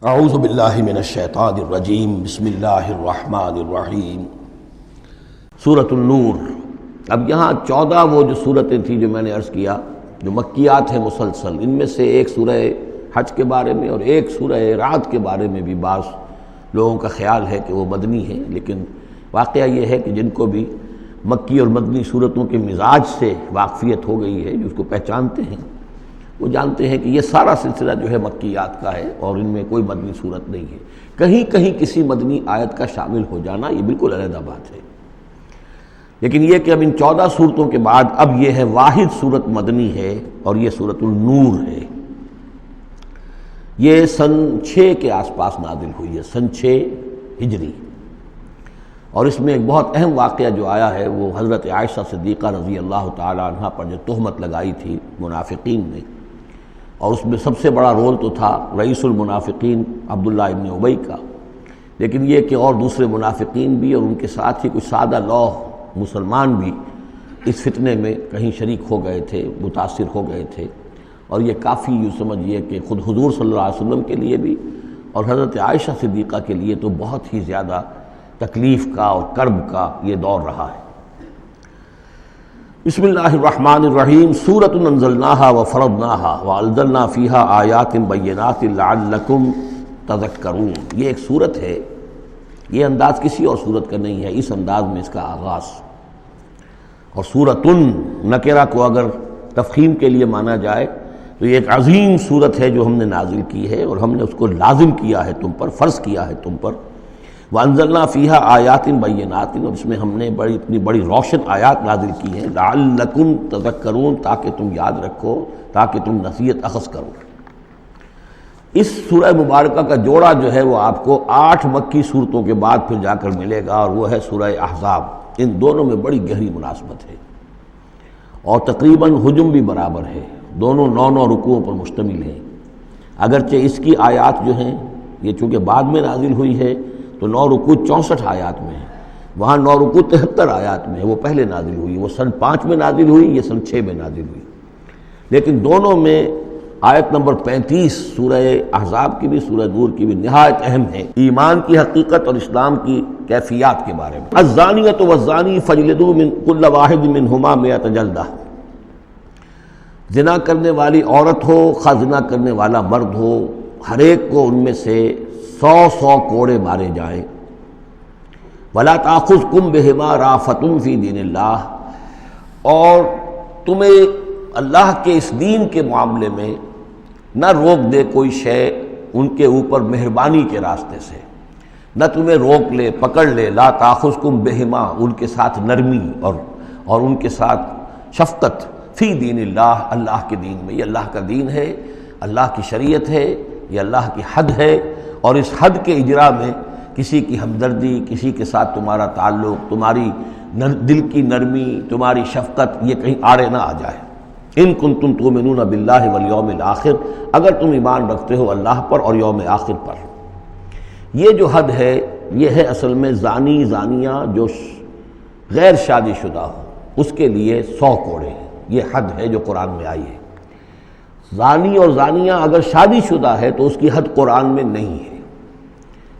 اعوذ باللہ من الشیطان الرجیم بسم اللہ الرحمن الرحیم۔ سورۃ النور۔ اب یہاں 14 وہ جو صورتیں تھیں جو میں نے عرض کیا جو مکیات ہیں مسلسل، ان میں سے ایک سورہ حج کے بارے میں اور ایک سورہ رعد کے بارے میں بھی بعض لوگوں کا خیال ہے کہ وہ مدنی ہیں، لیکن واقعہ یہ ہے کہ جن کو بھی مکی اور مدنی صورتوں کے مزاج سے واقفیت ہو گئی ہے، جو اس کو پہچانتے ہیں، وہ جانتے ہیں کہ یہ سارا سلسلہ جو ہے مکیات کا ہے اور ان میں کوئی مدنی صورت نہیں ہے۔ کہیں کہیں کسی مدنی آیت کا شامل ہو جانا یہ بالکل علیحدہ بات ہے، لیکن یہ کہ اب ان 14 صورتوں کے بعد اب یہ ہے واحد صورت مدنی ہے اور یہ سورۃ النور ہے۔ یہ سن 6 کے آس پاس نازل ہوئی ہے، سن 6 ہجری، اور اس میں ایک بہت اہم واقعہ جو آیا ہے وہ حضرت عائشہ صدیقہ رضی اللہ تعالی عنہ پر جو تہمت لگائی تھی منافقین نے، اور اس میں سب سے بڑا رول تو تھا رئیس المنافقین عبداللہ ابن ابی کا، لیکن یہ کہ اور دوسرے منافقین بھی اور ان کے ساتھ ہی کچھ سادہ لوح مسلمان بھی اس فتنے میں کہیں شریک ہو گئے تھے، متاثر ہو گئے تھے، اور یہ کافی یوں سمجھیے کہ خود حضور صلی اللہ علیہ وسلم کے لیے بھی اور حضرت عائشہ صدیقہ کے لیے تو بہت ہی زیادہ تکلیف کا اور کرب کا یہ دور رہا ہے۔ بسم اللہ الرحمن الرحیم۔ سورۃ انزلناها وفرضناها وانزلنا فیها آیات بینات لعلکم تذکرون۔ یہ ایک سورت ہے، یہ انداز کسی اور سورت کا نہیں ہے، اس انداز میں اس کا آغاز، اور سورۃ نکرہ کو اگر تفخیم کے لیے مانا جائے تو یہ ایک عظیم سورت ہے جو ہم نے نازل کی ہے اور ہم نے اس کو لازم کیا ہے تم پر، فرض کیا ہے تم پر۔ وانزلنا فیہا آیات بینات، اور اس میں ہم نے اتنی بڑی روشن آیات نازل کی ہیں، لعلکم تذکرون، تاکہ تم یاد رکھو، تاکہ تم نصیحت اخذ کرو۔ اس سورہ مبارکہ کا جوڑا جو ہے وہ آپ کو 8 مکی صورتوں کے بعد پھر جا کر ملے گا، اور وہ ہے سورہ احزاب۔ ان دونوں میں بڑی گہری مناسبت ہے اور تقریباً حجم بھی برابر ہے، دونوں 9 رکوعوں پر مشتمل ہیں، اگرچہ اس کی آیات جو ہیں یہ چونکہ بعد میں نازل ہوئی ہے تو 9 رکوع 64 آیات میں ہے، وہاں 9 رکوع 73 آیات میں ہے، وہ پہلے نازل ہوئی، وہ سن 5 میں نازل ہوئی، یہ سن 6 میں نازل ہوئی، لیکن دونوں میں آیت نمبر 35 سورہ احزاب کی بھی سورہ نور کی بھی نہایت اہم ہے، ایمان کی حقیقت اور اسلام کی کیفیات کے بارے میں۔ الزانیۃ والزانی فاجلدوا من کل واحد منہما 100 جلدہ۔ زنا کرنے والی عورت ہو، خواہ زنا کرنے والا مرد ہو، ہر ایک کو ان میں سے 100 کوڑے مارے جائیں۔ وَلَا تَأْخُذْكُمْ بِهِمَا رَأْفَةٌ فِي دِينِ اللَّهِ، اور تمہیں اللہ کے اس دین کے معاملے میں نہ روک دے کوئی شے ان کے اوپر مہربانی کے راستے سے، نہ تمہیں روک لے، پکڑ لے، لا تأخذکم بہما، ان کے ساتھ نرمی اور ان کے ساتھ شفقت، فی دین اللہ، اللہ کے دین میں، یہ اللہ کا دین ہے، اللہ کی شریعت ہے، یہ اللہ کی حد ہے، اور اس حد کے اجرا میں کسی کی ہمدردی، کسی کے ساتھ تمہارا تعلق، تمہاری دل کی نرمی، تمہاری شفقت یہ کہیں آڑے نہ آ جائے۔ ان کنتم تؤمنون باللہ والیوم الآخر، اگر تم ایمان رکھتے ہو اللہ پر اور یوم آخر پر۔ یہ جو حد ہے یہ ہے اصل میں زانی زانیہ جو غیر شادی شدہ ہو اس کے لیے 100 کوڑے ہیں، یہ حد ہے جو قرآن میں آئی ہے۔ زانی اور زانیہ اگر شادی شدہ ہے تو اس کی حد قرآن میں نہیں ہے،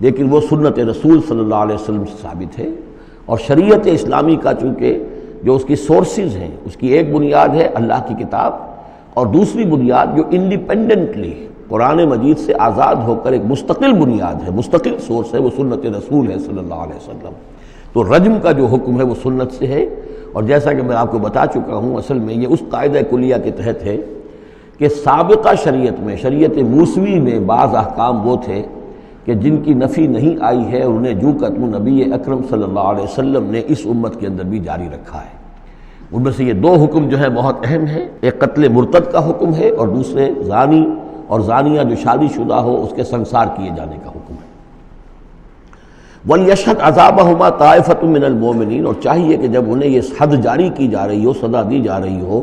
لیکن وہ سنت رسول صلی اللہ علیہ وسلم سے ثابت ہے، اور شریعت اسلامی کا چونکہ جو اس کی سورسز ہیں، اس کی ایک بنیاد ہے اللہ کی کتاب، اور دوسری بنیاد جو انڈیپینڈنٹلی قرآن مجید سے آزاد ہو کر ایک مستقل بنیاد ہے، مستقل سورس ہے، وہ سنت رسول ہے صلی اللہ علیہ وسلم۔ تو رجم کا جو حکم ہے وہ سنت سے ہے، اور جیسا کہ میں آپ کو بتا چکا ہوں اصل میں یہ اس قاعدہ کلیہ کے تحت ہے کہ سابقہ شریعت میں، شریعت موسوی میں بعض احکام وہ تھے کہ جن کی نفی نہیں آئی ہے، اور انہیں جو قتل نبی اکرم صلی اللہ علیہ وسلم نے اس امت کے اندر بھی جاری رکھا ہے۔ ان میں سے یہ 2 حکم جو ہے بہت اہم ہے، ایک قتل مرتد کا حکم ہے، اور دوسرے زانی اور زانیہ جو شادی شدہ ہو اس کے سنسار کیے جانے کا حکم ہے۔ وَلْيَشْهَدْ عَذَابَهُمَا طَائِفَةٌ مِّنَ الْمُؤْمِنِينَ، اور چاہیے کہ جب انہیں یہ حد جاری کی جا رہی ہو، سزا دی جا رہی ہو،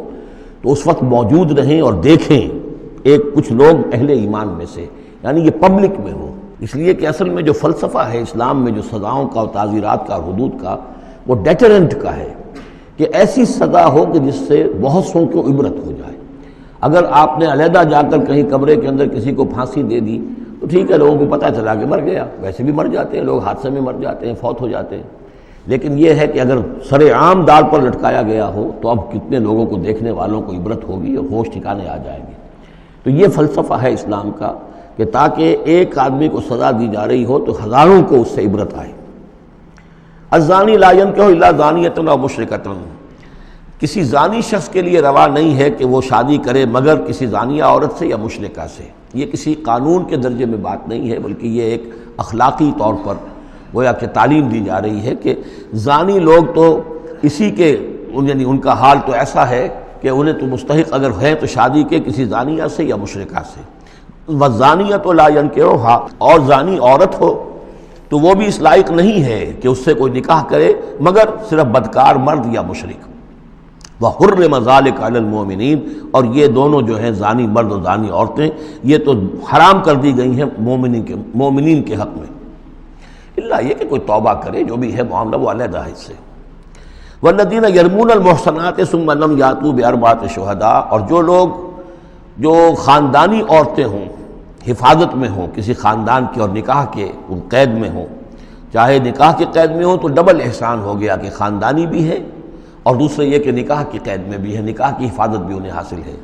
تو اس وقت موجود رہیں اور دیکھیں کچھ لوگ اہل ایمان میں سے، یعنی یہ پبلک میں ہو، اس لیے کہ اصل میں جو فلسفہ ہے اسلام میں جو سزاؤں کا اور تعزیرات کا اور حدود کا، وہ ڈیٹرنٹ کا ہے کہ ایسی سزا ہو کہ جس سے بہت سوں کو عبرت ہو جائے۔ اگر آپ نے علیحدہ جا کر کہیں کمرے کے اندر کسی کو پھانسی دے دی تو ٹھیک ہے، لوگوں کو پتہ چلا کہ مر گیا، ویسے بھی مر جاتے ہیں لوگ، حادثے میں مر جاتے ہیں، فوت ہو جاتے ہیں، لیکن یہ ہے کہ اگر سر عام دار پر لٹکایا گیا ہو تو اب کتنے لوگوں کو، دیکھنے والوں کو عبرت ہوگی اور ہوش ٹھکانے آ جائیں گے۔ تو یہ فلسفہ ہے اسلام کا کہ تاکہ ایک آدمی کو سزا دی جا رہی ہو تو ہزاروں کو اس سے عبرت آئے۔ الزانی لا ينکح الا زانیۃ او مشرکۃ، کسی زانی شخص کے لیے روا نہیں ہے کہ وہ شادی کرے مگر کسی زانیہ عورت سے یا مشرکہ سے۔ یہ کسی قانون کے درجے میں بات نہیں ہے، بلکہ یہ ایک اخلاقی طور پر گویا کہ تعلیم دی جا رہی ہے کہ زانی لوگ تو اسی کے، یعنی ان کا حال تو ایسا ہے کہ انہیں تو مستحق اگر ہے تو شادی کے کسی زانیہ سے یا مشرکہ سے۔ والزانیۃ لا ینکحھا، اور زانی عورت ہو تو وہ بھی اس لائق نہیں ہے کہ اس سے کوئی نکاح کرے مگر صرف بدکار مرد یا مشرک۔ وحرم ذلک علی المؤمنین، اور یہ دونوں جو ہیں زانی مرد اور زانی عورتیں یہ تو حرام کر دی گئی ہیں مومنین کے حق میں، اللہ یہ کہ کوئی توبہ کرے، جو بھی ہے معاملہ وہ علیحدہ ہے اس سے۔ والذین یرمون المحصنات ثم لم یاتوا باربعۃ شہداء، اور جو لوگ جو خاندانی عورتیں ہوں، حفاظت میں ہوں کسی خاندان کی اور نکاح کے ان قید میں ہوں، چاہے نکاح کے قید میں ہوں تو ڈبل احسان ہو گیا کہ خاندانی بھی ہے اور دوسرے یہ کہ نکاح کی قید میں بھی ہے، نکاح کی حفاظت بھی انہیں حاصل ہے۔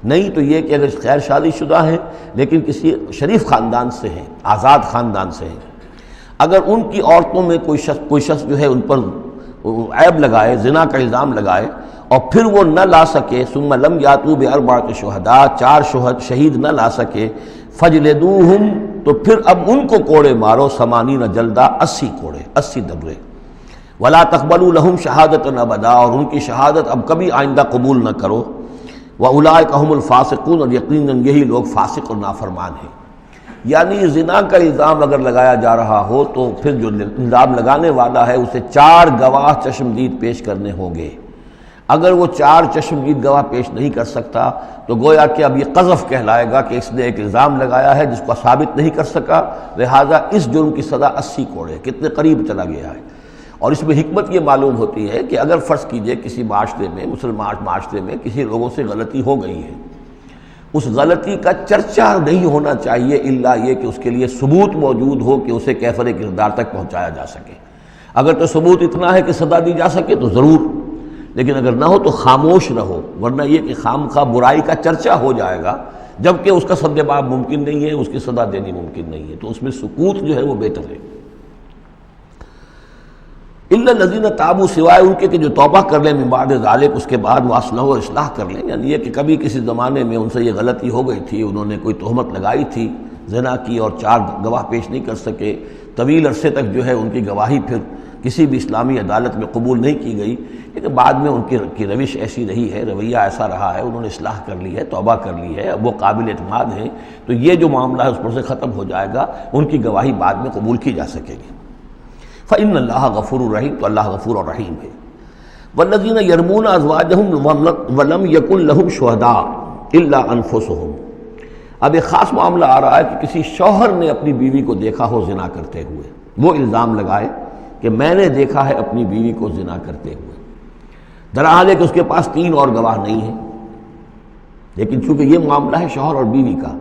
نہیں تو یہ کہ اگر غیر شادی شدہ ہیں لیکن کسی شریف خاندان سے ہیں، آزاد خاندان سے ہیں، اگر ان کی عورتوں میں کوئی شخص جو ہے ان پر عیب لگائے، زنا کا الزام لگائے اور پھر وہ نہ لا سکے، ثم لم یاتوا باربعۃ شہداء، 4 شہید نہ لا سکے، فجلدوہم، تو پھر اب ان کو کوڑے مارو، 80 جلدہ، 80 کوڑے، 80 دبرے، ولا تقبلوا لهم شہادۃ ابدا، اور ان کی شہادت اب کبھی آئندہ قبول نہ کرو، واولئک هم الفاسقون، اور یقیناً یہی لوگ فاسق اور نافرمان ہیں۔ یعنی زنا کا الزام اگر لگایا جا رہا ہو تو پھر جو الزام لگانے والا ہے اسے 4 گواہ چشمدید پیش کرنے ہوں گے۔ اگر وہ 4 چشمدید گواہ پیش نہیں کر سکتا تو گویا کہ اب یہ قذف کہلائے گا کہ اس نے ایک الزام لگایا ہے جس کو ثابت نہیں کر سکا، لہٰذا اس جرم کی سزا 80 کوڑے، کتنے قریب چلا گیا ہے۔ اور اس میں حکمت یہ معلوم ہوتی ہے کہ اگر فرض کیجئے کسی معاشرے میں، مسلمان معاشرے میں کسی لوگوں سے غلطی ہو گئی ہے، اس غلطی کا چرچا نہیں ہونا چاہیے الا یہ کہ اس کے لیے ثبوت موجود ہو کہ اسے کیفر کردار تک پہنچایا جا سکے۔ اگر تو ثبوت اتنا ہے کہ سزا دی جا سکے تو ضرور، لیکن اگر نہ ہو تو خاموش رہو، ورنہ یہ کہ خامخواہ برائی کا چرچا ہو جائے گا جبکہ اس کا سد باب ممکن نہیں ہے، اس کی سزا دینی ممکن نہیں ہے، تو اس میں سکوت جو ہے وہ بہتر ہے۔ الا الذین تابوا، سوائے ان کے کہ جو توبہ کر لیں من بعد ذلک، اس کے بعد وہ اصلاح و اصلاح کر لیں، یعنی یہ کہ کبھی کسی زمانے میں ان سے یہ غلطی ہو گئی تھی، انہوں نے کوئی تہمت لگائی تھی زنا کی اور 4 گواہ پیش نہیں کر سکے، طویل عرصے تک جو ہے ان کی گواہی پھر کسی بھی اسلامی عدالت میں قبول نہیں کی گئی، لیکن بعد میں ان کی روش ایسی رہی ہے، رویہ ایسا رہا ہے، انہوں نے اصلاح کر لی ہے، توبہ کر لی ہے، اب وہ قابل اعتماد ہیں، تو یہ جو معاملہ ہے اس پر سے ختم ہو جائے گا، ان کی گواہی بعد میں قبول کی جا سکے گی۔ فإن اللہ غفور الرحیم، تو اللہ غفور الرحیم ہے۔ والذین یرمون ازواجہم ولم یکن لہم شہداء الا انفسہم، اب ایک خاص معاملہ آ رہا ہے کہ کسی شوہر نے اپنی بیوی کو دیکھا ہو زنا کرتے ہوئے، وہ الزام لگائے کہ میں نے دیکھا ہے اپنی بیوی کو زنا کرتے ہوئے، درحال ہے کہ اس کے پاس 3 اور گواہ نہیں ہیں، لیکن چونکہ یہ معاملہ ہے شوہر اور بیوی کا،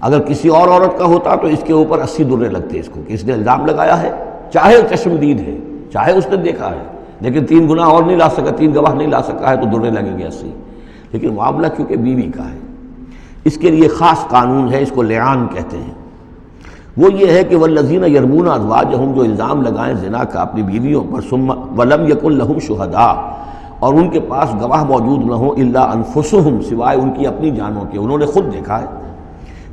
اگر کسی اور عورت کا ہوتا تو اس کے اوپر 80 درے لگتے اس کو کہ اس نے الزام لگایا ہے، چاہے چشمدید ہے، چاہے اس نے دیکھا ہے، لیکن 3 گناہ اور نہیں لا سکا، 3 گواہ نہیں لا سکا ہے تو درے لگیں گے 80۔ لیکن معاملہ چونکہ بیوی کا ہے، اس کے لیے خاص قانون ہے، اس کو لعان کہتے ہیں۔ وہ یہ ہے کہ والذین یرمون ازواجہم، جو الزام لگائیں زنا کا اپنی بیویوں پر، ثم ولم یکن لہم شہداء، اور ان کے پاس گواہ موجود نہ ہوں، الا انفسہم، سوائے ان کی اپنی جانوں کے، انہوں نے خود دیکھا ہے،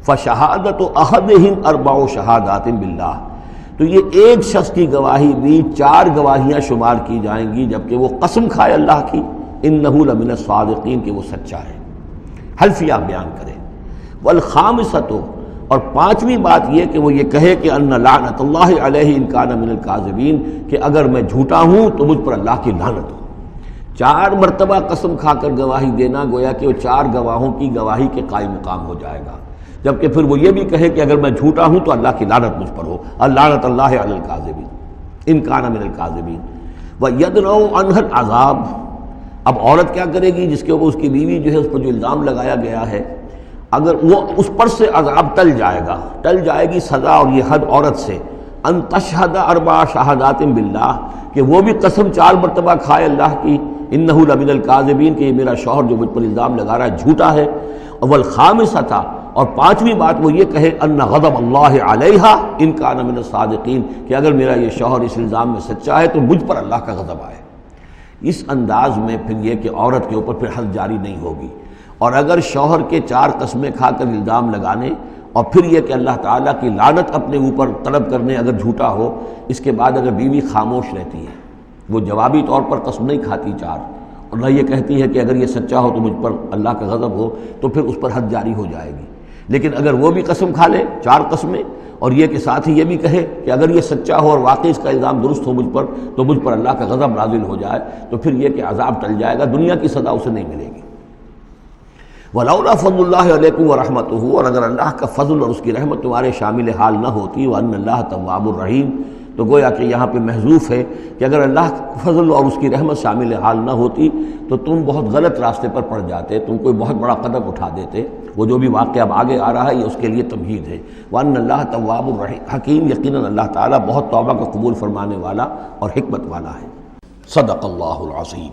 فشہادۃ احدہم 4 شہادات باللہ، تو یہ ایک شخص کی گواہی بھی 4 گواہیاں شمار کی جائیں گی جبکہ وہ قسم کھائے اللہ کی، انہ لمن الصادقین، کہ وہ سچا ہے، حلفیہ بیان کرے۔ والخامسۃ، اور 5ویں بات یہ کہ وہ یہ کہے کہ ان لعنت اللہ علیہ ان کان من الکاذبین، کہ اگر میں جھوٹا ہوں تو مجھ پر اللہ کی لعنت ہو۔ 4 مرتبہ قسم کھا کر گواہی دینا گویا کہ وہ 4 گواہوں کی گواہی کے قائم مقام ہو جائے گا، جبکہ پھر وہ یہ بھی کہے کہ اگر میں جھوٹا ہوں تو اللہ کی لعنت مجھ پر ہو، لعنت اللہ علی الکاذبین ان کان من الکاذبین۔ وَيَدْرَؤْ عَنْهَا الْعَذَابَ، اب عورت کیا کرے گی جس کے اوپر اس کی بیوی جو ہے اس پر جو الزام لگایا گیا ہے، اگر وہ اس پر سے عذاب ٹل جائے گا، ٹل جائے گی سزا اور یہ حد عورت سے، ان تشہد اربع شہادات باللہ، کہ وہ بھی قسم 4 مرتبہ کھائے اللہ کی، انہ لمن الکاذبین، کہ یہ میرا شوہر جو مجھ پر الزام لگا رہا ہے جھوٹا ہے، والخامسۃ، اور 5ویں بات وہ یہ کہے ان غضب اللہ علیہا ان کان من الصادقین، کہ اگر میرا یہ شوہر اس الزام میں سچا ہے تو مجھ پر اللہ کا غضب آئے۔ اس انداز میں پھر یہ کہ عورت کے اوپر پھر حد جاری نہیں ہوگی، اور اگر شوہر کے 4 قسمیں کھا کر الزام لگانے اور پھر یہ کہ اللہ تعالیٰ کی لعنت اپنے اوپر طلب کرنے اگر جھوٹا ہو، اس کے بعد اگر بیوی خاموش رہتی ہے، وہ جوابی طور پر قسم نہیں کھاتی 4، اور نہ یہ کہتی ہے کہ اگر یہ سچا ہو تو مجھ پر اللہ کا غضب ہو، تو پھر اس پر حد جاری ہو جائے گی۔ لیکن اگر وہ بھی قسم کھا لے 4 قسمیں، اور یہ کہ ساتھ ہی یہ بھی کہے کہ اگر یہ سچا ہو اور واقعی اس کا الزام درست ہو مجھ پر، تو مجھ پر اللہ کا غضب نازل ہو جائے، تو پھر یہ کہ عذاب ٹل جائے گا، دنیا کی سزا اسے نہیں ملے گی۔ وَلَوْلَا فَضْلُ اللَّهِ عَلَيْكُمْ وَرَحْمَتُهُ، اور اگر اللہ کا فضل اور اس کی رحمت تمہارے شامل حال نہ ہوتی، وَأَنَّ اللَّهَ تَوَّابٌ رَحِيمٌ، تو گویا کہ یہاں پہ محذوف ہے کہ اگر اللہ کا فضل اور اس کی رحمت شامل حال نہ ہوتی تو تم بہت غلط راستے پر پڑ جاتے، تم کوئی بہت بڑا قدم اٹھا دیتے۔ وہ جو بھی واقعہ اب آگے آ رہا ہے یہ اس کے لیے تمہید ہے۔ وَأَنَّ اللَّهَ تَوَّابٌ حَكِيمٌ، یقیناً اللہ تعالیٰ بہت توبہ کا قبول فرمانے والا اور حکمت والا ہے۔ صدق اللہ العظیم۔